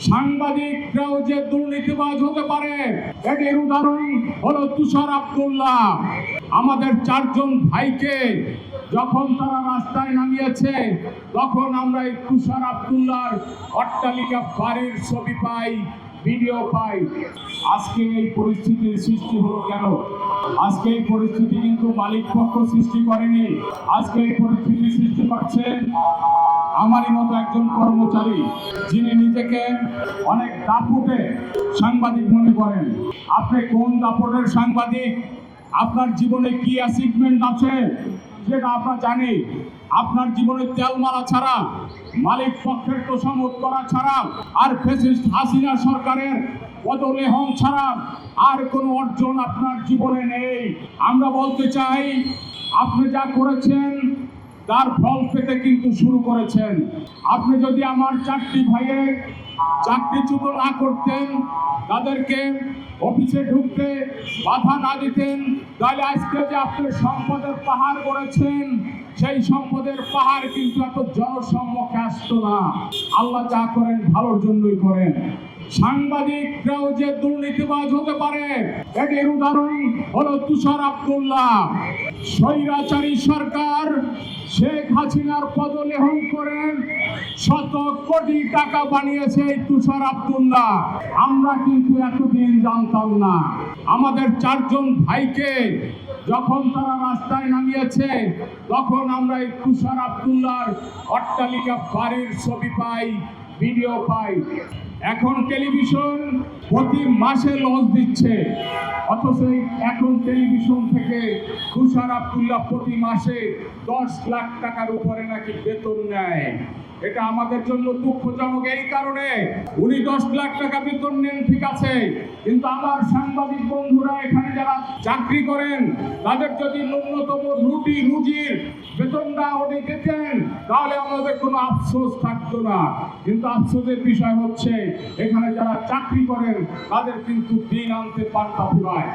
সাংবাদিকরাও যে দুর্নীতিবাজ হতে পারে এর উদাহরণ হলো তুষার আব্দুল্লাহ। আমাদের চারজন ভাইকে যখন তারা রাস্তায় নামিয়েছে তখন আমরা এই তুষার আব্দুল্লাহর অট্টালিকা বাড়ির ছবি পাই, ভিডিও পাই। আজকে এই পরিস্থিতির সৃষ্টি হলো কেন? আজকে এই পরিস্থিতি কিন্তু মালিক পক্ষ সৃষ্টি করেনি। আজকে এই পরিস্থিতি সৃষ্টি করছেন আমারই মতো একজন কর্মচারী, যিনি নিজেকে অনেক দাপুটে সাংবাদিক মনে করেন। আপনি কোন দাপুটের সাংবাদিক? আপনার জীবনে কি অ্যাচিভমেন্ট আছে সেটা আমরা জানি। আপনার জীবনে তেল মারা ছাড়া, মালিক পক্ষের তোষামত করা ছাড়া, আর ফ্যাসিস্ট হাসিনা সরকারের পদলেহন ছাড়া আর কোনো অর্জন আপনার জীবনে নেই। আমরা বলতে চাই, আপনি যা করেছেন তার ফল পেতে কিন্তু শুরু করেছেন। আপনি যদি আমার চারটি ভাইয়ের চাকরিচ্যুত না করতেন, তাদেরকে অফিসে ঢুকতে বাধা না দিতেন, তাহলে আজকে যে আপনি সম্পদের পাহাড় করেছেন, সেই সম্পদের পাহাড় কিন্তু এত জনসম্মুখে আসতো না। আল্লাহ যা করেন ভালোর জন্যই করেন। সাংবাদিকরাও যে দুর্নীতিবাজ হতে পারে এর উদাহরণ হলো তুষার আব্দুল্লাহ। স্বৈরাচারী সরকার শেখ হাসিনার পদলেহন করে শত কোটি টাকা বানিয়েছে এই তুষার আব্দুল্লাহ। আমরা কিন্তু এতদিন জানতাম না। আমাদের চারজন ভাইকে যখন তারা রাস্তায় নামিয়েছে তখন আমরা এই তুষার আব্দুল্লাহর অট্টালিকা বাড়ির ছবি পাই, ভিডিও পাই। এখন টেলিভিশন প্রতি মাসে লস দিচ্ছে, অথচ এখন টেলিভিশন থেকে তুষার আব্দুল্লাহ প্রতি মাসে 10 লাখ টাকার উপরে নাকি বেতন নেয়। এটা আমাদের জন্য দুঃখজনক এই কারণে, উনি 10 লাখ টাকা বেতন নেন ঠিক আছে, কিন্তু আমার সাংবাদিক বন্ধুরা এখানে যারা চাকরি করেন তাদের যদি ন্যূনতম রুজির বেতনটা উনি দিতেন তাহলে আমাদের কোনো আফসোস থাকতো না। কিন্তু আফসোসের বিষয় হচ্ছে এখানে যারা চাকরি করেন তাদের কিন্তু দিন আনতে পান্তা ফুরায়।